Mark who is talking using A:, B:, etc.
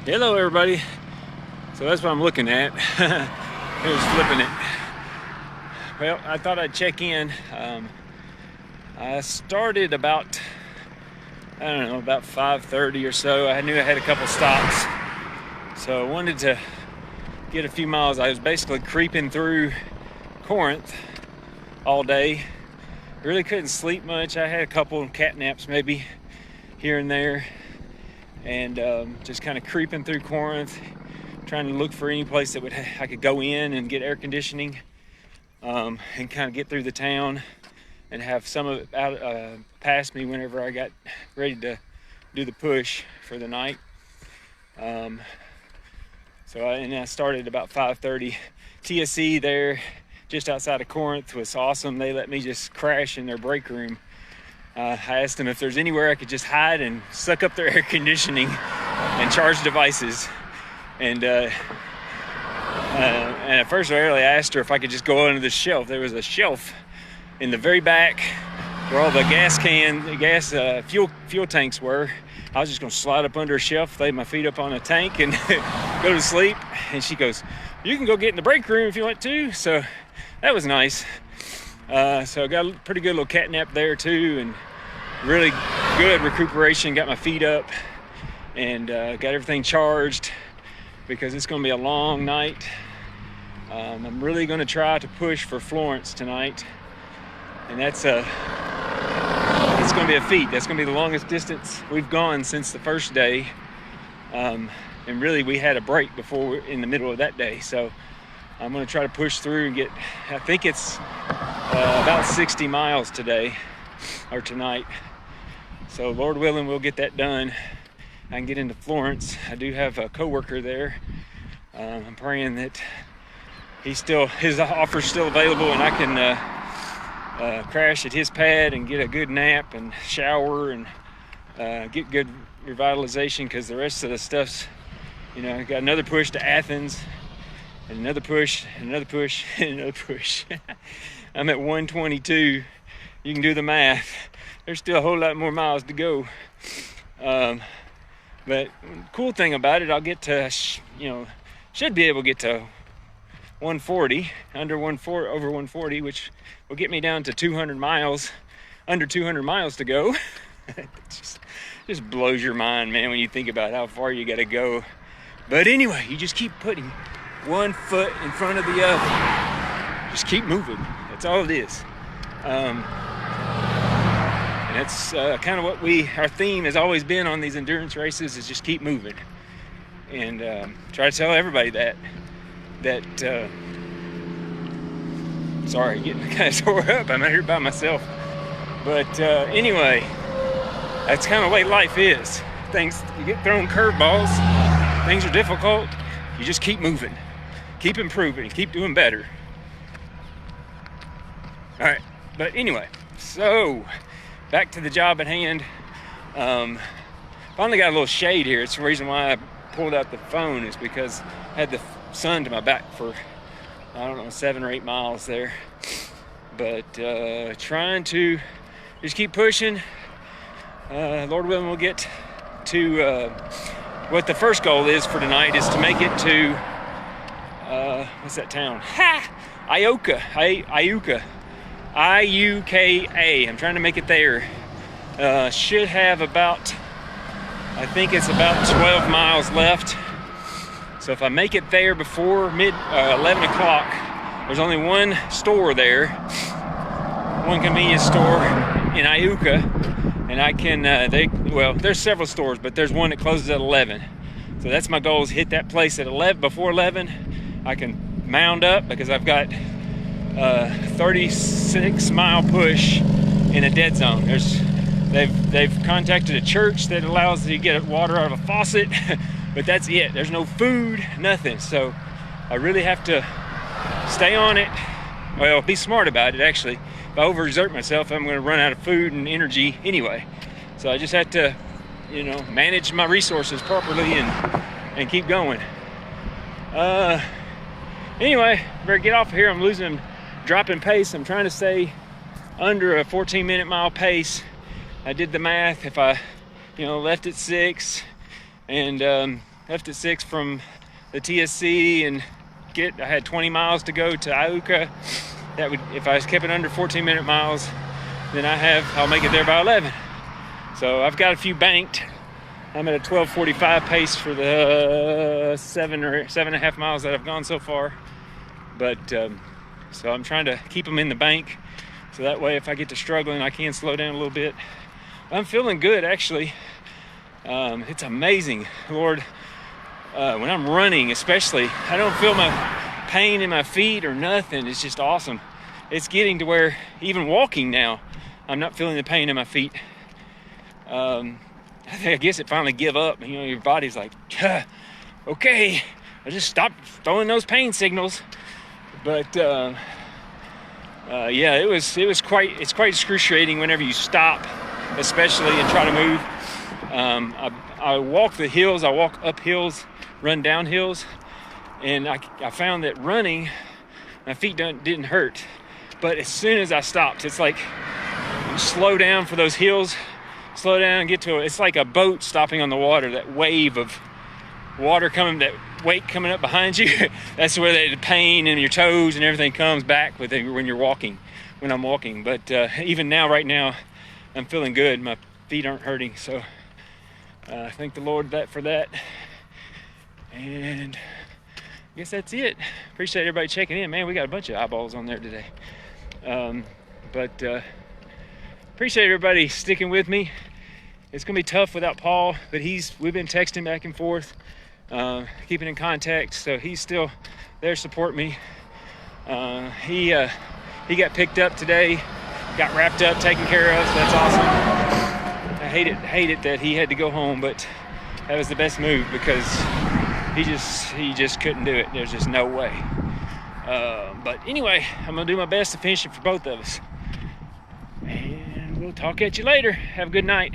A: Hello everybody. So that's what I'm looking at. Here's flipping it. Well, I thought I'd check in. I started about, I don't know, about 5:30 or so. I knew I had a couple stops. So I wanted to get a few miles. I was basically creeping through Corinth all day. Really couldn't sleep much. I had a couple cat naps maybe here and there. And just kind of creeping through Corinth, trying to look for any place that I could go in and get air conditioning, and kind of get through the town and have some of it out past me whenever I got ready to do the push for the night. So I started about 5:30. TSC there just outside of Corinth was awesome. They let me just crash in their break room. I asked them if there's anywhere I could just hide and suck up their air conditioning and charge devices. And at first I asked her if I could just go under the shelf. There was a shelf in the very back where all the fuel tanks were. I was just gonna slide up under a shelf, lay my feet up on a tank and go to sleep. And she goes, "You can go get in the break room if you want to." So that was nice. So I got a pretty good little cat nap there too, and really good recuperation. Got my feet up and got everything charged because it's going to be a long night. I'm really going to try to push for Florence tonight, and it's going to be a feat. That's going to be the longest distance we've gone since the first day, and really we had a break before in the middle of that day. So I'm going to try to push through and get, I think it's about 60 miles today or tonight. So Lord willing, we'll get that done. I can get into Florence. I do have a coworker there. I'm praying that his offer's still available and I can crash at his pad and get a good nap and shower and get good revitalization, because the rest of the stuff's, I got another push to Athens. And another push, and another push, and another push. I'm at 122. You can do the math. There's still a whole lot more miles to go. But cool thing about it, I'll get to, should be able to get to 140, over 140, which will get me down to 200 miles, under 200 miles to go. It just blows your mind, man, when you think about how far you got to go. But anyway, you just keep putting one foot in front of the other. Just keep moving. That's all it is. And that's kind of what our theme has always been on these endurance races, is just keep moving. And try to tell everybody that sorry, getting kind of tore up. I'm out here by myself. But anyway, that's kind of the way life is. You get thrown curveballs. Things are difficult. You just keep moving. Keep improving, keep doing better. All right, but anyway, so back to the job at hand. Finally got a little shade here. It's the reason why I pulled out the phone, is because I had the sun to my back for, 7 or 8 miles there. But trying to just keep pushing. Lord willing, we'll get to what the first goal is for tonight, is to make it to what's that town? Iuka. I-U-K-A. I'm trying to make it there. Should have about, I think it's about 12 miles left. So if I make it there before 11 o'clock, there's only one store there, one convenience store in Iuka, and I can, there's several stores, but there's one that closes at 11. So that's my goal, is hit that place at 11, before 11. I can mound up, because I've got a 36-mile push in a dead zone. They've contacted a church that allows you to get water out of a faucet, but that's it. There's no food, nothing. So I really have to stay on it. Well, be smart about it, actually. If I overexert myself, I'm going to run out of food and energy anyway. So I just have to, manage my resources properly and keep going. Anyway, better get off of here. I'm dropping pace. I'm trying to stay under a 14-minute mile pace. I did the math. If I, left at 6 and left at 6 from the TSC and I had 20 miles to go to Iuka. That would, if I kept it under 14-minute miles, then I'll make it there by 11. So I've got a few banked. I'm at a 12:45 pace for the 7.5 miles that I've gone so far. But so I'm trying to keep them in the bank, so that way if I get to struggling, I can slow down a little bit. I'm feeling good, actually. It's amazing, Lord. When I'm running, especially, I don't feel my pain in my feet or nothing. It's just awesome. It's getting to where even walking now, I'm not feeling the pain in my feet. I guess it finally give up. You know, your body's like, okay, I just stopped throwing those pain signals. But yeah, it's quite excruciating whenever you stop, especially, and try to move. I walk the hills, I walk up hills, run down hills, and I found that running, my feet didn't hurt. But as soon as I stopped, it's like you slow down for those hills, slow down and get to it. It's like a boat stopping on the water, that wave of water coming, that weight coming up behind you. That's where the pain in your toes and everything comes back with it when I'm walking. But even now, right now, I'm feeling good. My feet aren't hurting. So thank the Lord for that. And I guess that's it. Appreciate everybody checking in. Man, we got a bunch of eyeballs on there today. But appreciate everybody sticking with me. It's gonna be tough without Paul, but we've been texting back and forth, keeping in contact, so he's still there to support me. He got picked up today, got wrapped up, taken care of, so that's awesome. I hate it that he had to go home, but that was the best move because he just couldn't do it. There's just no way. But anyway, I'm gonna do my best to finish it for both of us. And we'll talk at you later. Have a good night.